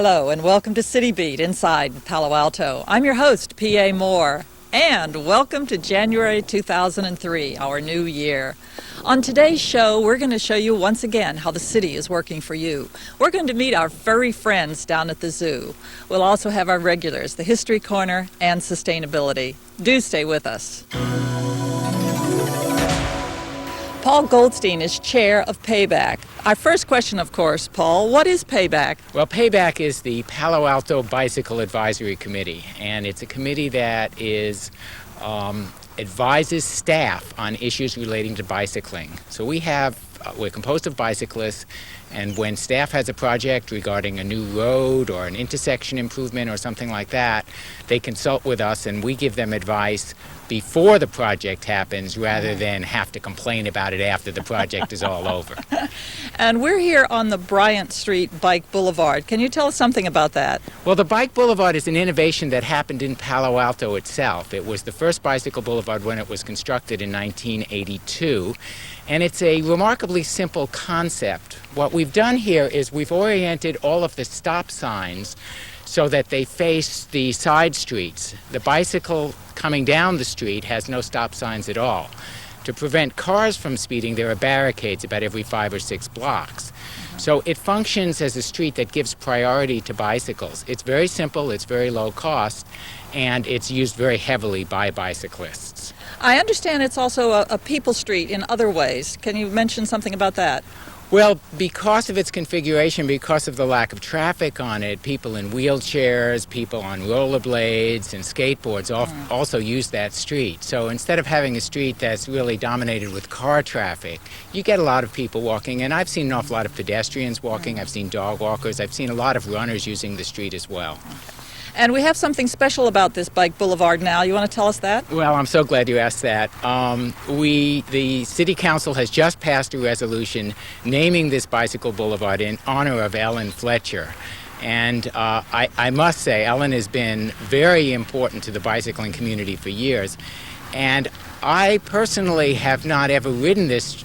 Hello and welcome to CityBeat inside Palo Alto. I'm your host, P.A. Moore, and welcome to January 2003, our new year. On today's show, we're going to show you once again how the city is working for you. We're going to meet our furry friends down at the zoo. We'll also have our regulars, the History Corner and Sustainability. Do stay with us. Paul Goldstein is chair of Payback. Our first question, of course, Paul, what is Payback? Well, Payback is the Palo Alto Bicycle Advisory Committee, and it's a committee that advises staff on issues relating to bicycling. So we're composed of bicyclists, and when staff has a project regarding a new road or an intersection improvement or something like that, they consult with us and we give them advice before the project happens rather than have to complain about it after the project is all over. And we're here on the Bryant Street Bike Boulevard. Can you tell us something about that? Well, the Bike Boulevard is an innovation that happened in Palo Alto itself. It was the first bicycle boulevard when it was constructed in 1982, and it's a remarkably simple concept. What we've done here is we've oriented all of the stop signs so that they face the side streets. The bicycle coming down the street has no stop signs at all. To prevent cars from speeding, there are barricades about every 5 or 6 blocks. So it functions as a street that gives priority to bicycles. It's very simple, it's very low cost, and it's used very heavily by bicyclists. I understand it's also a people street in other ways. Can you mention something about that? Well, because of its configuration, because of the lack of traffic on it, people in wheelchairs, people on rollerblades and skateboards also use that street. So instead of having a street that's really dominated with car traffic, you get a lot of people walking, and I've seen an awful lot of pedestrians walking, I've seen dog walkers, I've seen a lot of runners using the street as well. And we have something special about this Bike Boulevard now. You want to tell us that? Well, I'm so glad you asked that. The City Council has just passed a resolution naming this bicycle boulevard in honor of Ellen Fletcher. And I must say, Ellen has been very important to the bicycling community for years. And I personally have not ever ridden this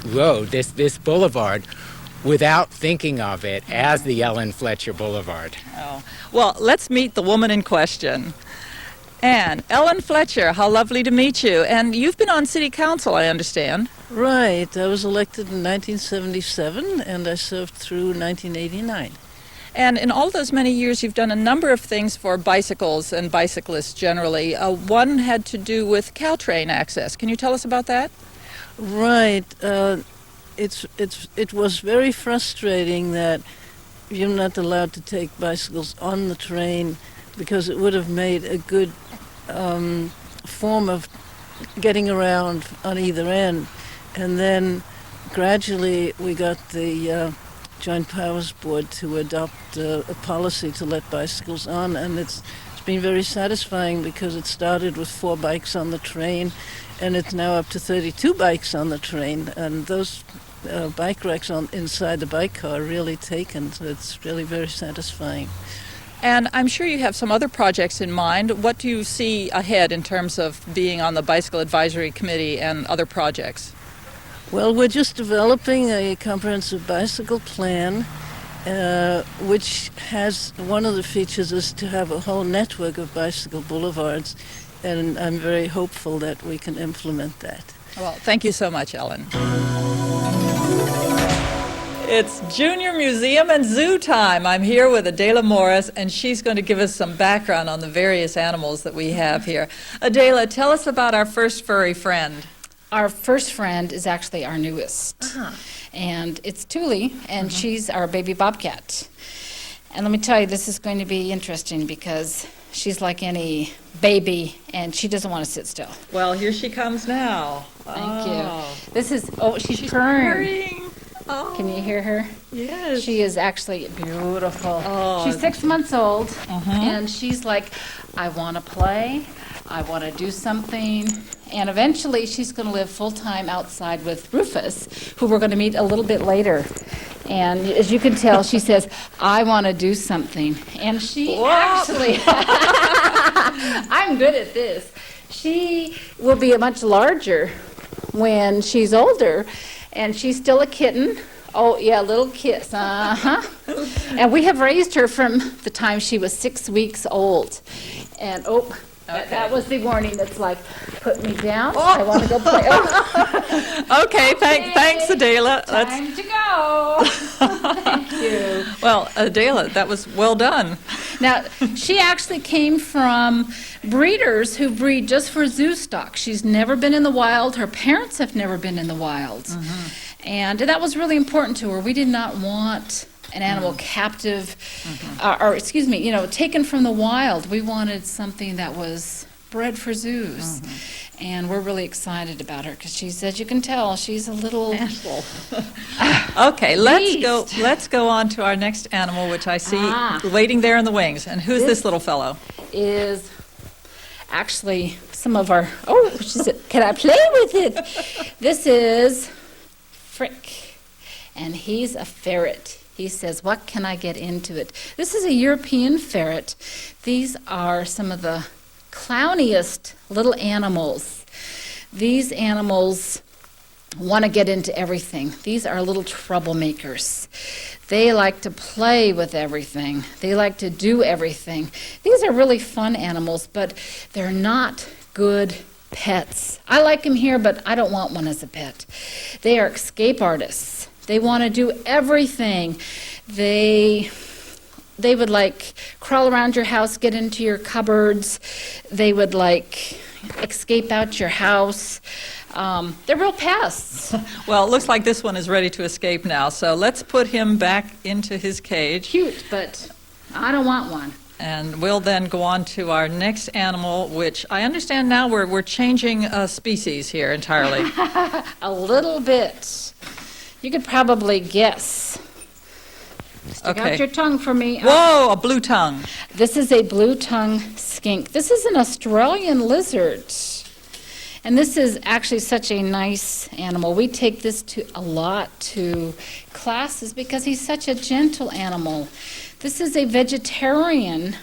road, this boulevard, without thinking of it as the Ellen Fletcher Boulevard. Oh. Well, let's meet the woman in question. Anne, Ellen Fletcher, how lovely to meet you. And you've been on City Council, I understand. Right. I was elected in 1977, and I served through 1989. And in all those many years, you've done a number of things for bicycles and bicyclists generally. One had to do with Caltrain access. Can you tell us about that? Right. It was very frustrating that you're not allowed to take bicycles on the train because it would have made a good form of getting around on either end. And then gradually we got the Joint Powers Board to adopt a policy to let bicycles on, and it's been very satisfying because it started with 4 bikes on the train, and it's now up to 32 bikes on the train, and those bike racks inside the bike car are really taken, so it's really very satisfying. And I'm sure you have some other projects in mind. What do you see ahead in terms of being on the Bicycle Advisory Committee and other projects? Well, we're just developing a comprehensive bicycle plan, which has one of the features is to have a whole network of bicycle boulevards, and I'm very hopeful that we can implement that. Well, thank you so much, Ellen. It's Junior Museum and Zoo time. I'm here with Adela Morris, and she's going to give us some background on the various animals that we have here. Adela, tell us about our first furry friend. Our first friend is actually our newest, and it's Thule, and she's our baby bobcat. And let me tell you, this is going to be interesting because she's like any baby, and she doesn't want to sit still. Well, here she comes now. Thank you. This is, she's purring. Oh. Can you hear her? Yes. She is actually beautiful. Oh. She's 6 months old, and she's like, I want to play, I want to do something, and eventually she's going to live full-time outside with Rufus, who we're going to meet a little bit later. And as you can tell, she says, I want to do something. And she actually, I'm good at this. She will be much larger when she's older, and she's still a kitten, Oh, yeah, little kiss. Uh-huh. And we have raised her from the time she was 6 weeks old. And, that was the warning that's like, put me down. I want to go play. Oh. Okay, thanks, Adela. Time to go. Thank you. Well, Adela, that was well done. Now, she actually came from breeders who breed just for zoo stock. She's never been in the wild. Her parents have never been in the wild. And that was really important to her. We did not want an animal captive, taken from the wild. We wanted something that was bred for zoos. And we're really excited about her because she's, as you can tell, she's a little animal. Okay, let's go on to our next animal, which I see waiting there in the wings. And who's this little fellow? Is actually some of our, she said, can I play with it? This is Frick, and he's a ferret. He says, what can I get into it? This is a European ferret. These are some of the clowniest little animals. These animals want to get into everything. These are little troublemakers. They like to play with everything. They like to do everything. These are really fun animals, but they're not good pets. I like them here, but I don't want one as a pet. They are escape artists. They want to do everything. They would like crawl around your house, get into your cupboards. They would like escape out your house. They're real pests. Well, it looks like this one is ready to escape now, so let's put him back into his cage. Cute, but I don't want one. And we'll then go on to our next animal, which I understand now we're changing species here entirely. A little bit. You could probably guess. Stick out your tongue for me. Whoa, a blue tongue. This is a blue tongue skink. This is an Australian lizard. And this is actually such a nice animal. We take this to a lot to classes because he's such a gentle animal. This is a vegetarian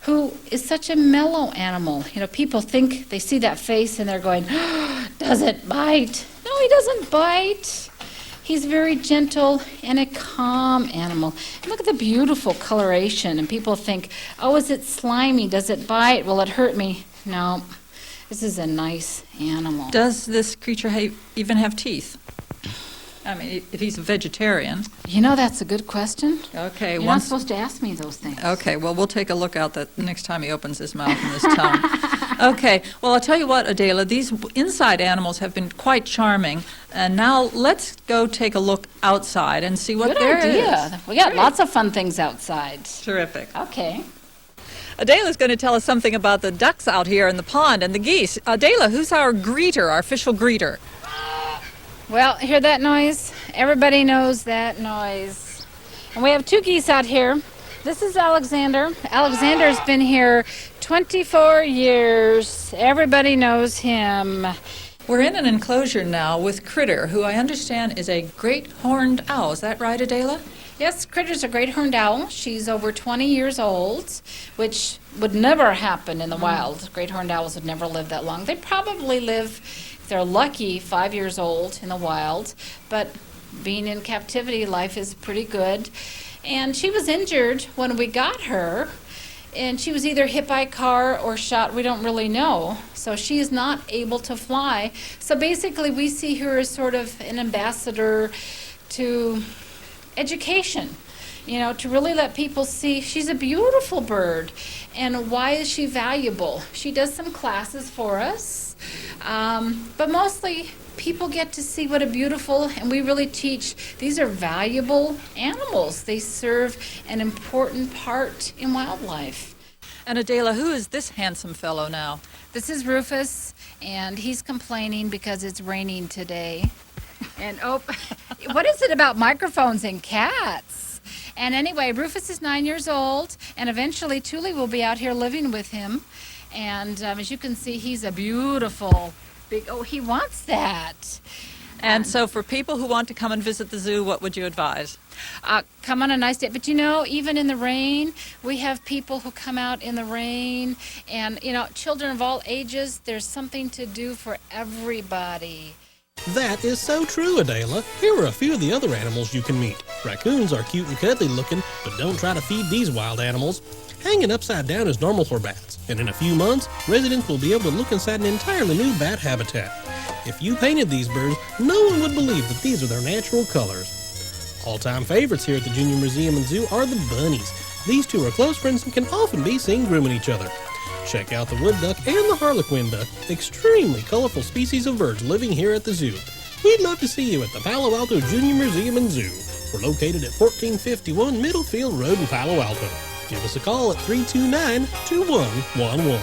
who is such a mellow animal. You know, people think they see that face and they're going, does it bite? No, he doesn't bite. He's very gentle and a calm animal. And look at the beautiful coloration. And people think, oh, is it slimy? Does it bite? Will it hurt me? No, this is a nice animal. Does this creature even have teeth? I mean, if he's a vegetarian. You know, that's a good question. Okay. You're not supposed to ask me those things. Okay, well, we'll take a look out the next time he opens his mouth and his tongue. Okay, well, I'll tell you what, Adela, these inside animals have been quite charming, and now let's go take a look outside and see what there is. Good idea. We got lots of fun things outside. Terrific. Okay. Adela's going to tell us something about the ducks out here in the pond and the geese. Adela, who's our greeter, our official greeter? Well, hear that noise? Everybody knows that noise. And we have two geese out here. This is Alexander. Alexander's been here 24 years. Everybody knows him. We're in an enclosure now with Critter, who I understand is a great horned owl. Is that right, Adela? Yes, Critter's a great horned owl. She's over 20 years old, which would never happen in the wild. Great horned owls would never live that long. They probably live, if they're lucky, 5 years old in the wild. But being in captivity, life is pretty good. And she was injured when we got her, and she was either hit by a car or shot. We don't really know. So she is not able to fly. So basically, we see her as sort of an ambassador to education, you know, to really let people see she's a beautiful bird. And why is she valuable? She does some classes for us, but mostly people get to see what a beautiful, and we really teach, these are valuable animals. They serve an important part in wildlife. And Adela, who is this handsome fellow now? This is Rufus, and he's complaining because it's raining today. And what is it about microphones and cats? And anyway, Rufus is 9 years old, and eventually Tuli will be out here living with him. And as you can see, he's a beautiful big, he wants that. And so for people who want to come and visit the zoo, what would you advise? Come on a nice day. But you know, even in the rain, we have people who come out in the rain. And, you know, children of all ages, there's something to do for everybody. That is so true, Adela. Here are a few of the other animals you can meet. Raccoons are cute and cuddly looking, but don't try to feed these wild animals. Hanging upside down is normal for bats, and in a few months, residents will be able to look inside an entirely new bat habitat. If you painted these birds, no one would believe that these are their natural colors. All-time favorites here at the Junior Museum and Zoo are the bunnies. These two are close friends and can often be seen grooming each other. Check out the wood duck and the harlequin duck, extremely colorful species of birds living here at the zoo. We'd love to see you at the Palo Alto Junior Museum and Zoo. We're located at 1451 Middlefield Road in Palo Alto. Give us a call at 329-2111.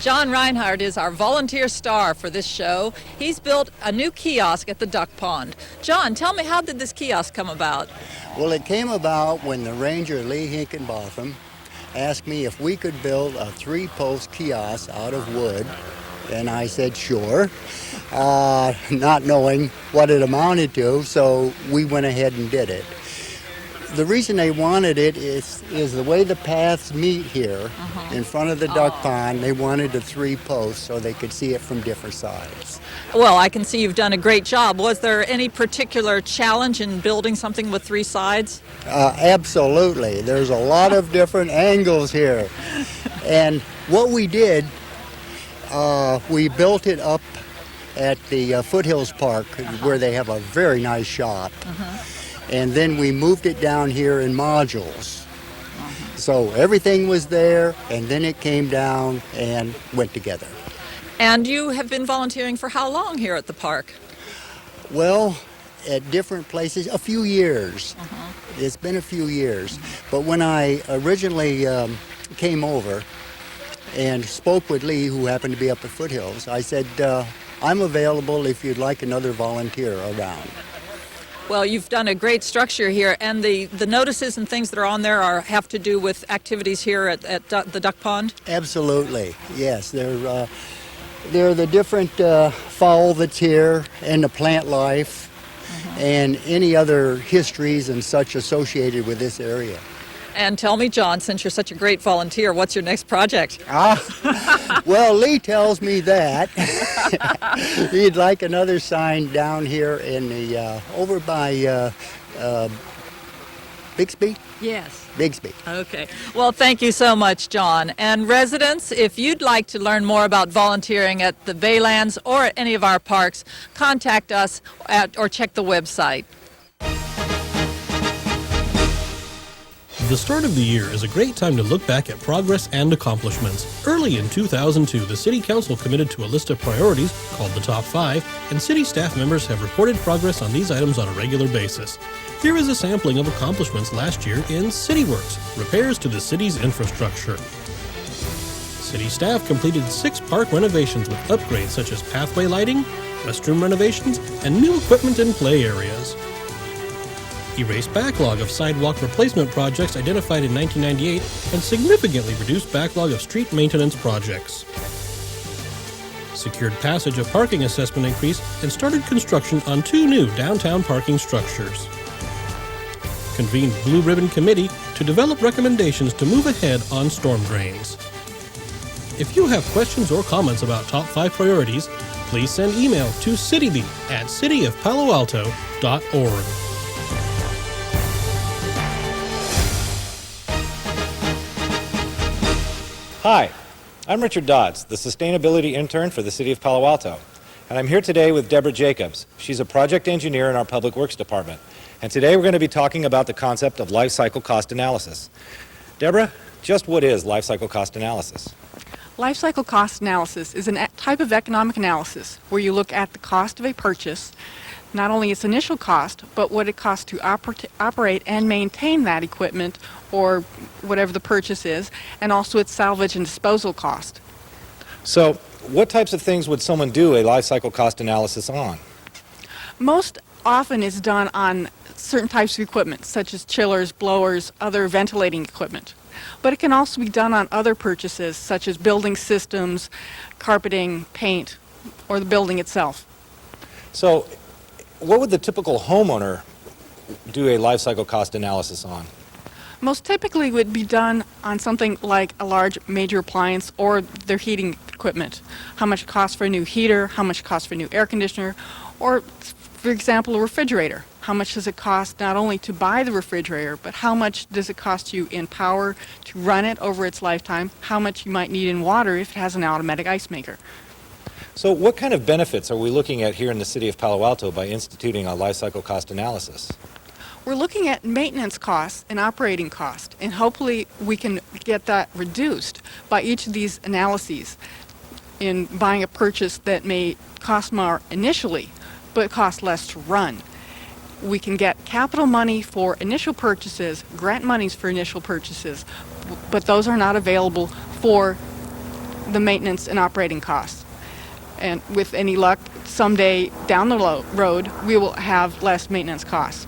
John Reinhardt is our volunteer star for this show. He's built a new kiosk at the duck pond. John, tell me, how did this kiosk come about? Well, it came about when the ranger, Lee Hickenbotham, asked me if we could build a 3-post kiosk out of wood, and I said sure, not knowing what it amounted to, so we went ahead and did it. The reason they wanted it is the way the paths meet here in front of the duck pond. They wanted a 3-post so they could see it from different sides. Well, I can see you've done a great job. Was there any particular challenge in building something with 3 sides? Absolutely. There's a lot of different angles here. And what we did, we built it up at the Foothills Park where they have a very nice shop. And then we moved it down here in modules. So everything was there, and then it came down and went together. And you have been volunteering for how long here at the park? Well, at different places, a few years. It's been a few years. But when I originally came over and spoke with Lee, who happened to be up at Foothills, I said, I'm available if you'd like another volunteer around. Well, you've done a great structure here, and the notices and things that are on there have to do with activities here at the duck pond? Absolutely, yes. They're the different fowl that's here and the plant life and any other histories and such associated with this area. And tell me, John, since you're such a great volunteer, what's your next project? Well, Lee tells me that. He'd like another sign down here in the, over by Bixby? Yes. Bixby. Okay. Well, thank you so much, John. And residents, if you'd like to learn more about volunteering at the Baylands or at any of our parks, contact us or check the website. The start of the year is a great time to look back at progress and accomplishments. Early in 2002, the City Council committed to a list of priorities called the Top 5, and city staff members have reported progress on these items on a regular basis. Here is a sampling of accomplishments last year in CityWorks, repairs to the city's infrastructure. City staff completed 6 park renovations with upgrades such as pathway lighting, restroom renovations, and new equipment and play areas. Erased backlog of sidewalk replacement projects identified in 1998 and significantly reduced backlog of street maintenance projects. Secured passage of parking assessment increase and started construction on 2 new downtown parking structures. Convened Blue Ribbon Committee to develop recommendations to move ahead on storm drains. If you have questions or comments about Top 5 priorities, please send email to citybeat@cityofpaloalto.org. Hi, I'm Richard Dodds, the Sustainability Intern for the City of Palo Alto, and I'm here today with Deborah Jacobs. She's a project engineer in our Public Works Department, and today we're going to be talking about the concept of life cycle cost analysis. Deborah, just what is life cycle cost analysis? Life cycle cost analysis is a type of economic analysis where you look at the cost of a purchase, not only its initial cost, but what it costs to operate and maintain that equipment or whatever the purchase is, and also its salvage and disposal cost. So, what types of things would someone do a life cycle cost analysis on? Most often it's done on certain types of equipment, such as chillers, blowers, other ventilating equipment. But it can also be done on other purchases, such as building systems, carpeting, paint, or the building itself. So, what would the typical homeowner do a life cycle cost analysis on? Most typically would be done on something like a large major appliance or their heating equipment. How much it costs for a new heater, how much it costs for a new air conditioner, or, for example, a refrigerator. How much does it cost not only to buy the refrigerator, but how much does it cost you in power to run it over its lifetime? How much you might need in water if it has an automatic ice maker. So what kind of benefits are we looking at here in the city of Palo Alto by instituting a life cycle cost analysis? We're looking at maintenance costs and operating costs, and hopefully we can get that reduced by each of these analyses in buying a purchase that may cost more initially, but cost less to run. We can get capital money for initial purchases, grant monies for initial purchases, but those are not available for the maintenance and operating costs. And with any luck, someday down the road, we will have less maintenance costs.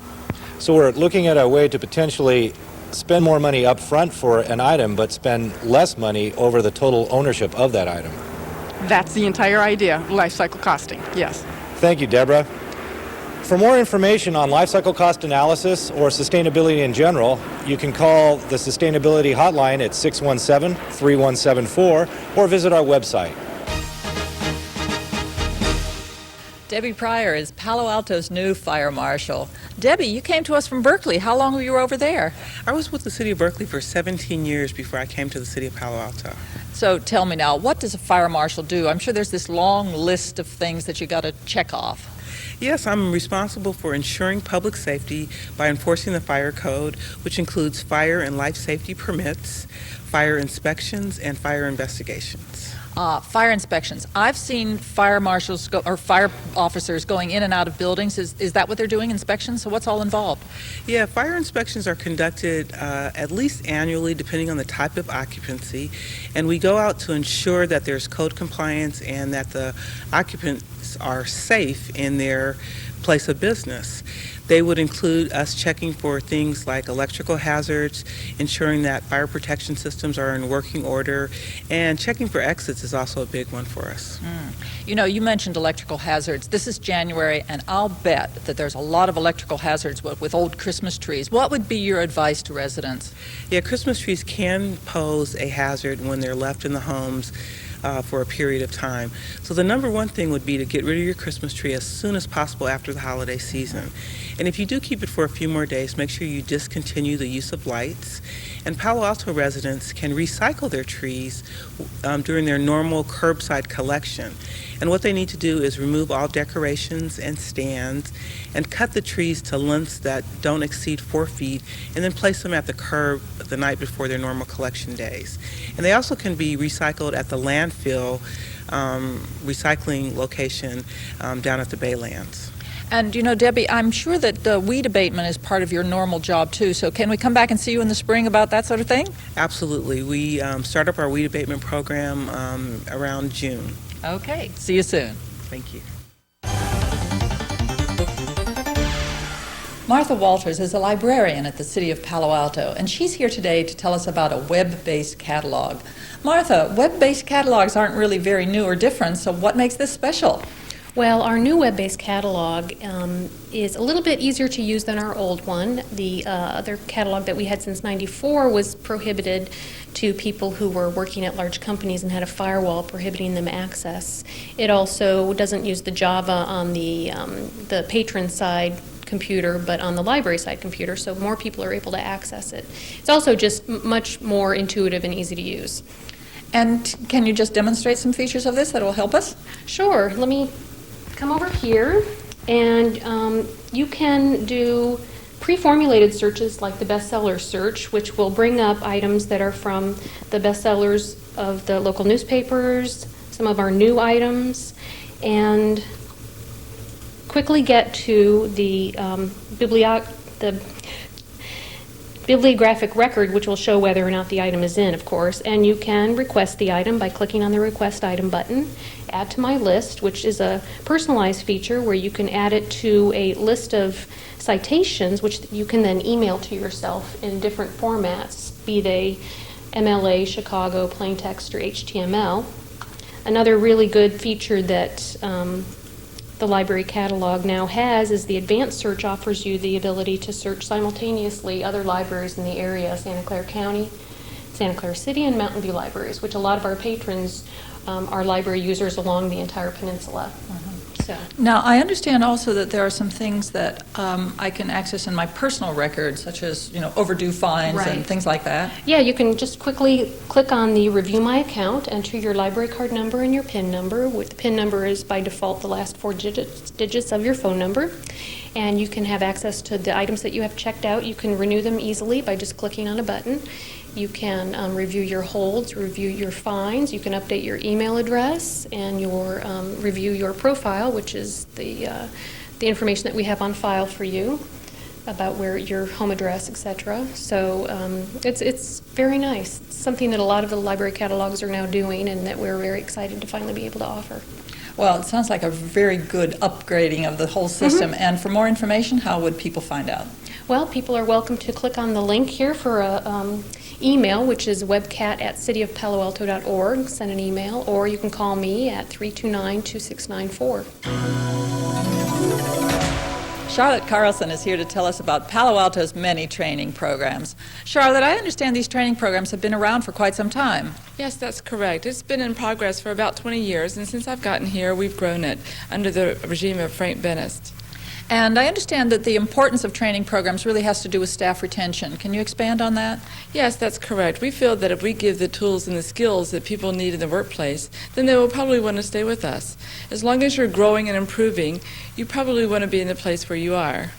So we're looking at a way to potentially spend more money up front for an item, but spend less money over the total ownership of that item. That's the entire idea of life cycle costing, yes. Thank you, Deborah. For more information on life cycle cost analysis or sustainability in general, you can call the Sustainability Hotline at 617-3174 or visit our website. Debbie Pryor is Palo Alto's new fire marshal. Debbie, you came to us from Berkeley. How long were you over there? I was with the city of Berkeley for 17 years before I came to the city of Palo Alto. So tell me now, what does a fire marshal do? I'm sure there's this long list of things that you got to check off. Yes, I'm responsible for ensuring public safety by enforcing the fire code, which includes fire and life safety permits, fire inspections, and fire investigations. Fire inspections. I've seen fire marshals or fire officers going in and out of buildings. Is that what they're doing, inspections? So what's all involved? Yeah, fire inspections are conducted at least annually, depending on the type of occupancy. And we go out to ensure that there's code compliance and that the occupants are safe in their place of business. They would include us checking for things like electrical hazards, ensuring that fire protection systems are in working order, and checking for exits is also a big one for us. You know, you mentioned electrical hazards. This is January, and I'll bet that there's a lot of electrical hazards with old Christmas trees. What would be your advice to residents? Yeah, Christmas trees can pose a hazard when they're left in the homes for a period of time. So the number one thing would be to get rid of your Christmas tree as soon as possible after the holiday season. And if you do keep it for a few more days, make sure you discontinue the use of lights. And Palo Alto residents can recycle their trees during their normal curbside collection. And what they need to do is remove all decorations and stands and cut the trees to lengths that don't exceed 4 feet and then place them at the curb the night before their normal collection days. And they also can be recycled at the landfill recycling location down at the Baylands. And, you know, Debbie, I'm sure that weed abatement is part of your normal job, too. So can we come back and see you in the spring about that sort of thing? Absolutely. We start up our weed abatement program around June. Okay. See you soon. Thank you. Martha Walters is a librarian at the City of Palo Alto, and she's here today to tell us about a web-based catalog. Martha, web-based catalogs aren't really very new or different, so what makes this special? Well, our new web-based catalog is a little bit easier to use than our old one. The other catalog that we had since '94 was prohibited to people who were working at large companies and had a firewall prohibiting them access. It also doesn't use the Java on the patron side computer, but on the library side computer, so more people are able to access it. It's also just much more intuitive and easy to use. And can you just demonstrate some features of this that will help us? Sure. Let me come over here, and you can do pre-formulated searches like the bestseller search, which will bring up items that are from the bestsellers of the local newspapers, some of our new items, and quickly get to the bibliographic record, which will show whether or not the item is in, of course. And you can request the item by clicking on the Request Item button. Add to My List, which is a personalized feature where you can add it to a list of citations, which you can then email to yourself in different formats, be they MLA, Chicago, plain text, or HTML. Another really good feature that the library catalog now has is the advanced search offers you the ability to search simultaneously other libraries in the area, Santa Clara County, Santa Clara City, and Mountain View libraries, which a lot of our patrons are library users along the entire peninsula. So. Now, I understand also that there are some things that I can access in my personal records, such as, overdue fines Right. and things like that. Yeah, you can just quickly click on the Review My Account, enter your library card number and your PIN number. The PIN number is by default the last four digits of your phone number. And you can have access to the items that you have checked out. You can renew them easily by just clicking on a button. You can review your holds, review your fines. You can update your email address and review your profile, which is the information that we have on file for you about where your home address, etc. So it's very nice. It's something that a lot of the library catalogs are now doing, and that we're very excited to finally be able to offer. Well, it sounds like a very good upgrading of the whole system. And for more information, how would people find out? Well, people are welcome to click on the link here for a email, which is webcat@cityofpaloalto.org. Send an email, or you can call me at 329-2694. Charlotte Carlson is here to tell us about Palo Alto's many training programs. Charlotte, I understand these training programs have been around for quite some time. Yes, that's correct. It's been in progress for about 20 years, and since I've gotten here, we've grown it under the regime of Frank Benest. And I understand that the importance of training programs really has to do with staff retention. Can you expand on that? Yes, that's correct. We feel that if we give the tools and the skills that people need in the workplace, then they will probably want to stay with us. As long as you're growing and improving, you probably want to be in the place where you are.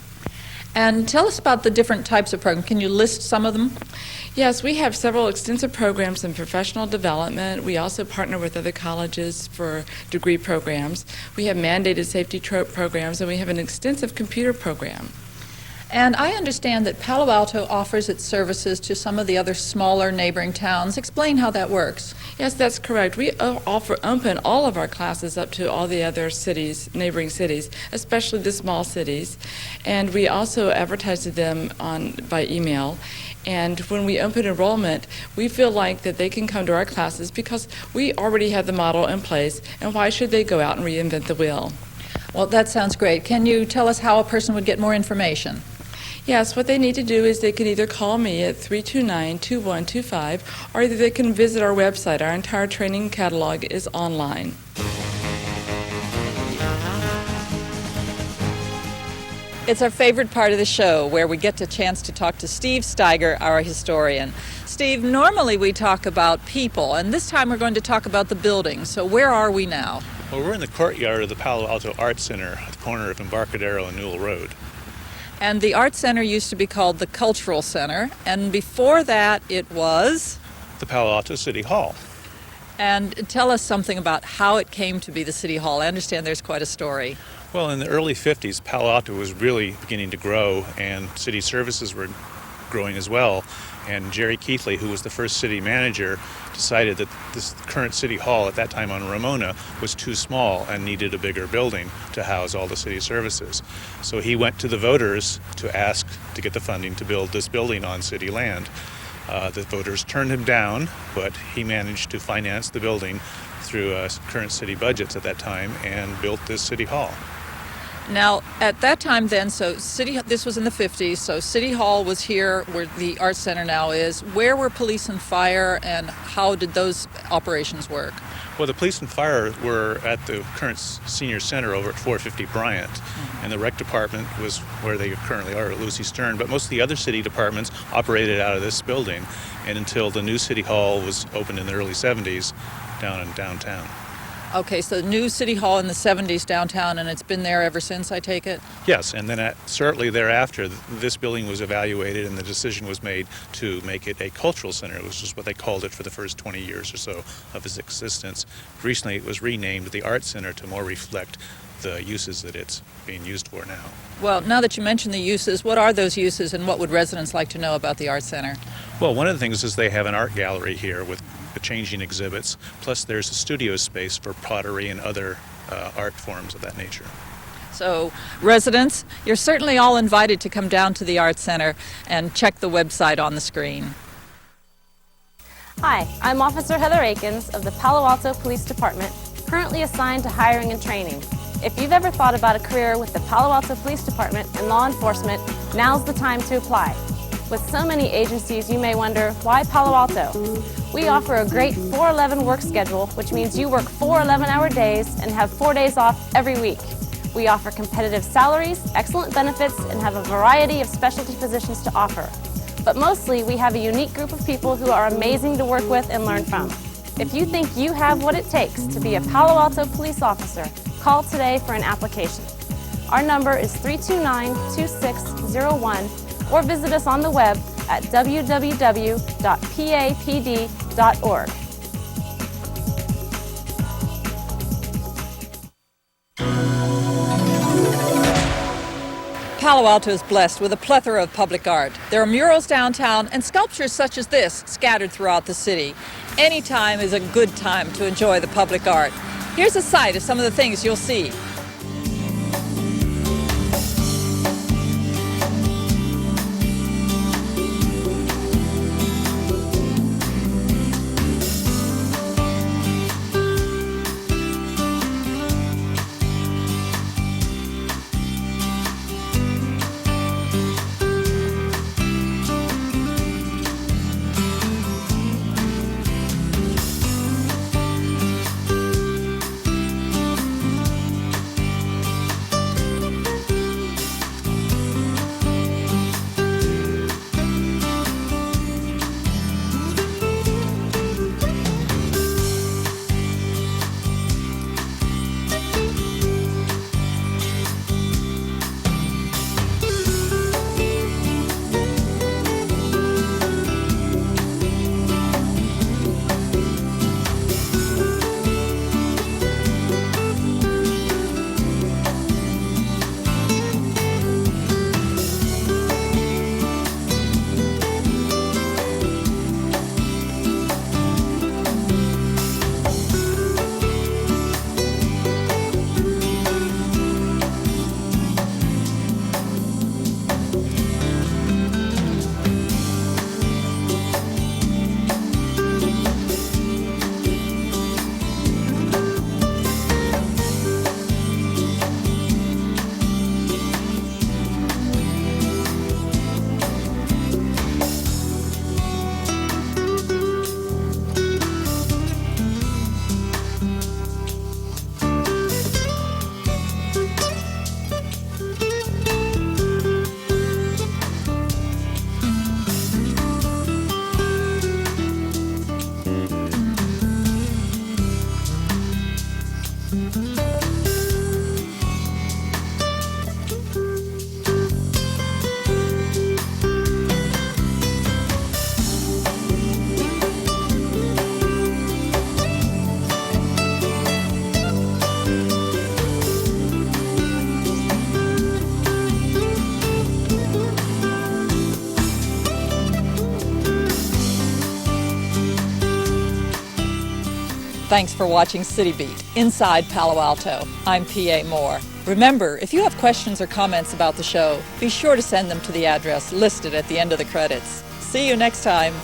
And tell us about the different types of programs. Can you list some of them? Yes, we have several extensive programs in professional development. We also partner with other colleges for degree programs. We have mandated safety programs, and we have an extensive computer program. And I understand that Palo Alto offers its services to some of the other smaller neighboring towns. Explain how that works. Yes, that's correct. We open all of our classes up to all the other cities, neighboring cities, especially the small cities. And we also advertise to them by email. And when we open enrollment, we feel like that they can come to our classes because we already have the model in place, and why should they go out and reinvent the wheel? Well, that sounds great. Can you tell us how a person would get more information? Yes, what they need to do is they can either call me at 329-2125, or either they can visit our website. Our entire training catalog is online. It's our favorite part of the show, where we get a chance to talk to Steve Steiger, our historian. Steve, normally we talk about people, and this time we're going to talk about the building. So where are we now? Well, we're in the courtyard of the Palo Alto Art Center at the corner of Embarcadero and Newell Road. And the Art Center used to be called the Cultural Center, and before that it was? The Palo Alto City Hall. And tell us something about how it came to be the City Hall. I understand there's quite a story. Well, in the early 50s, Palo Alto was really beginning to grow, and city services were growing as well. And Jerry Keithley, who was the first city manager, decided that this current City Hall at that time on Ramona was too small and needed a bigger building to house all the city services. So he went to the voters to ask to get the funding to build this building on city land. The voters turned him down, but he managed to finance the building through current city budgets at that time and built this City Hall. Now, at that time then, this was in the 50s, so City Hall was here where the Art Center now is. Where were police and fire, and how did those operations work? Well, the police and fire were at the current senior center over at 450 Bryant, and the rec department was where they currently are at Lucy Stern, but most of the other city departments operated out of this building, and until the new City Hall was opened in the early 70s down in downtown. Okay, so the new City Hall in the 70s downtown, and it's been there ever since, I take it? Yes, and then shortly thereafter, this building was evaluated and the decision was made to make it a cultural center, which is what they called it for the first 20 years or so of its existence. Recently, it was renamed the Art Center to more reflect the uses that it's being used for now. Well, now that you mention the uses, what are those uses, and what would residents like to know about the Art Center? Well, one of the things is they have an art gallery here with changing exhibits, plus there's a studio space for pottery and other art forms of that nature. So, residents, you're certainly all invited to come down to the Art Center and check the website on the screen. Hi, I'm Officer Heather Akins of the Palo Alto Police Department, currently assigned to hiring and training. If you've ever thought about a career with the Palo Alto Police Department and law enforcement, now's the time to apply. With so many agencies, you may wonder, why Palo Alto? We offer a great 4-11 work schedule, which means you work 4 11-hour days and have 4 days off every week. We offer competitive salaries, excellent benefits, and have a variety of specialty positions to offer. But mostly, we have a unique group of people who are amazing to work with and learn from. If you think you have what it takes to be a Palo Alto police officer, call today for an application. Our number is 329-2601, or visit us on the web at www.papd.org. Palo Alto is blessed with a plethora of public art. There are murals downtown and sculptures such as this scattered throughout the city. Any time is a good time to enjoy the public art. Here's a sight of some of the things you'll see. Thanks for watching CityBeat Inside Palo Alto. I'm P.A. Moore. Remember, if you have questions or comments about the show, be sure to send them to the address listed at the end of the credits. See you next time.